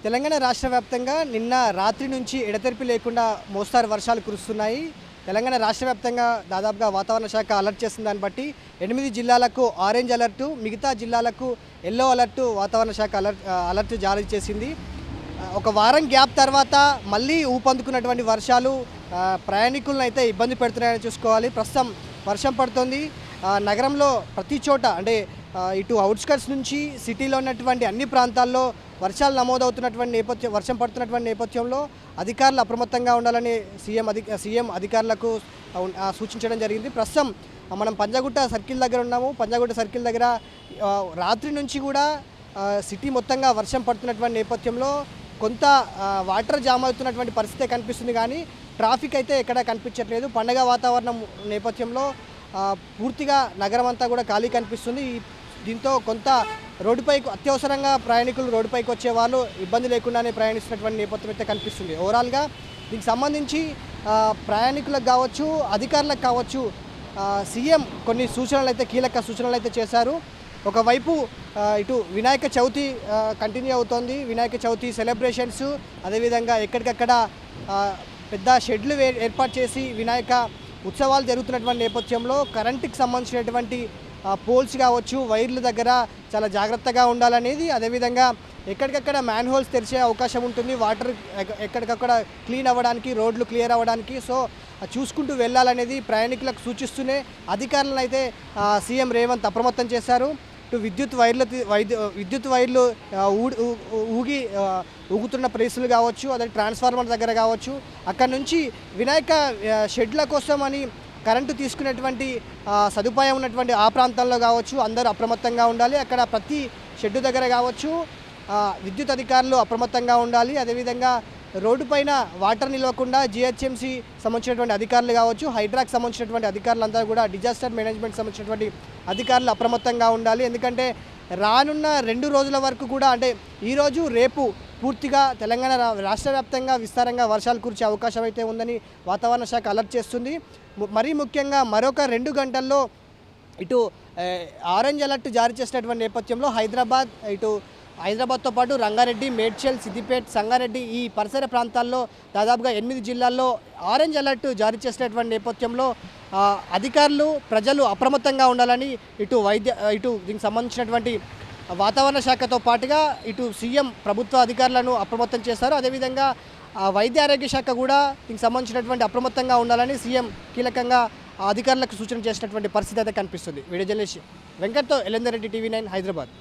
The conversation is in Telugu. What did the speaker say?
తెలంగాణ రాష్ట్ర వ్యాప్తంగా నిన్న రాత్రి నుంచి ఎడతెరిపి లేకుండా మోస్తారు వర్షాలు కురుస్తున్నాయి. తెలంగాణ రాష్ట్ర వ్యాప్తంగా దాదాపుగా వాతావరణ శాఖ అలర్ట్ చేసిన దాన్ని బట్టి 8 జిల్లాలకు ఆరెంజ్ అలర్టు, మిగతా జిల్లాలకు ఎల్లో అలర్టు వాతావరణ శాఖ అలర్ట్ జారీ చేసింది. ఒక వారం గ్యాప్ తర్వాత మళ్ళీ ఊపందుకున్నటువంటి వర్షాలు ప్రయాణికులను అయితే ఇబ్బంది పెడుతున్నాయని చూసుకోవాలి. ప్రస్తుతం వర్షం పడుతుంది. నగరంలో ప్రతి చోట అంటే ఇటు అవుట్స్కట్స్ నుంచి సిటీలో ఉన్నటువంటి అన్ని ప్రాంతాల్లో వర్షాలు నమోదవుతున్నటువంటి వర్షం పడుతున్నటువంటి నేపథ్యంలో అధికారులు అప్రమత్తంగా ఉండాలని సీఎం అధికారులకు సూచించడం జరిగింది. ప్రస్తుతం మనం పంజాగుట్ట సర్కిల్ దగ్గర ఉన్నాము. పంజాగుట్ట సర్కిల్ దగ్గర రాత్రి నుంచి కూడా సిటీ మొత్తంగా వర్షం పడుతున్నటువంటి నేపథ్యంలో కొంత వాటర్ జామ్ అవుతున్నటువంటి పరిస్థితి కనిపిస్తుంది, కానీ ట్రాఫిక్ అయితే ఎక్కడా కనిపించట్లేదు. పండగ వాతావరణం నేపథ్యంలో పూర్తిగా నగరం అంతా కూడా ఖాళీ కనిపిస్తుంది. దీంతో కొంత రోడ్డుపైకి అత్యవసరంగా ప్రయాణికులు రోడ్డుపైకి వచ్చే వాళ్ళు ఇబ్బంది లేకుండానే ప్రయాణిస్తున్నటువంటి నేపథ్యం అయితే కనిపిస్తుంది. ఓవరాల్గా దీనికి సంబంధించి ప్రయాణికులకు కావచ్చు, అధికారులకు కావచ్చు, సీఎం కొన్ని సూచనలు అయితే కీలక సూచనలు అయితే చేశారు. ఒకవైపు ఇటు వినాయక చవితి కంటిన్యూ అవుతోంది. వినాయక చవితి సెలబ్రేషన్స్, అదేవిధంగా ఎక్కడికక్కడ పెద్ద షెడ్లు ఏర్పాటు చేసి వినాయక ఉత్సవాలు జరుగుతున్నటువంటి నేపథ్యంలో కరెంటుకి సంబంధించినటువంటి పోల్స్ కావచ్చు, వైర్ల దగ్గర చాలా జాగ్రత్తగా ఉండాలనేది, అదేవిధంగా ఎక్కడికక్కడ మ్యాన్ హోల్స్ తెరిచే అవకాశం ఉంటుంది. వాటర్ ఎక్కడికక్కడ క్లీన్ అవ్వడానికి, రోడ్లు క్లియర్ అవ్వడానికి. సో చూసుకుంటూ వెళ్ళాలనేది ప్రయాణికులకు సూచిస్తూనే అధికారులను అయితే సీఎం రేవంత్ అప్రమత్తం చేశారు. ఇటు విద్యుత్ వైర్లు ఊగుతున్న ప్లేసులు కావచ్చు, అదే ట్రాన్స్ఫార్మర్ దగ్గర కావచ్చు, అక్కడ నుంచి వినాయక షెడ్ల కోసం అని కరెంటు తీసుకునేటువంటి సదుపాయం ఉన్నటువంటి ఆ ప్రాంతాల్లో కావచ్చు అందరూ అప్రమత్తంగా ఉండాలి. అక్కడ ప్రతి షెడ్డు దగ్గర కావచ్చు విద్యుత్ అధికారులు అప్రమత్తంగా ఉండాలి. అదేవిధంగా రోడ్డు పైన వాటర్ నిలవకుండా జిహెచ్ఎంసీ సంబంధించినటువంటి అధికారులు కావచ్చు, హైడ్రాకి సంబంధించినటువంటి అధికారులందరూ కూడా, డిజాస్టర్ మేనేజ్మెంట్ సంబంధించినటువంటి అధికారులు అప్రమత్తంగా ఉండాలి. ఎందుకంటే రానున్న 2 రోజుల వరకు కూడా, అంటే ఈరోజు రేపు పూర్తిగా తెలంగాణ రాష్ట్ర వ్యాప్తంగా విస్తారంగా వర్షాలు కురిసే అవకాశం అయితే ఉందని వాతావరణ శాఖ అలర్ట్ చేస్తుంది. మరీ ముఖ్యంగా మరొక 2 గంటల్లో ఇటు ఆరెంజ్ అలర్ట్ జారీ చేసినటువంటి నేపథ్యంలో హైదరాబాద్తో పాటు రంగారెడ్డి, మేడ్చల్, సిద్దిపేట్, సంగారెడ్డి ఈ పరిసర ప్రాంతాల్లో దాదాపుగా 8 జిల్లాల్లో ఆరెంజ్ అలర్ట్ జారీ చేసినటువంటి నేపథ్యంలో అధికారులు, ప్రజలు అప్రమత్తంగా ఉండాలని ఇటు దీనికి సంబంధించినటువంటి వాతావరణ శాఖతో పాటుగా ఇటు సీఎం ప్రభుత్వ అధికారులను అప్రమత్తం చేశారు. అదేవిధంగా వైద్య ఆరోగ్య శాఖ కూడా దీనికి సంబంధించినటువంటి అప్రమత్తంగా ఉండాలని సీఎం కీలకంగా అధికారులకు సూచన చేసినటువంటి పరిస్థితి అయితే కనిపిస్తుంది. వీడియో జర్నలిస్ట్ వెంకట్తో ఎలందరెడ్డి, TV9 హైదరాబాద్.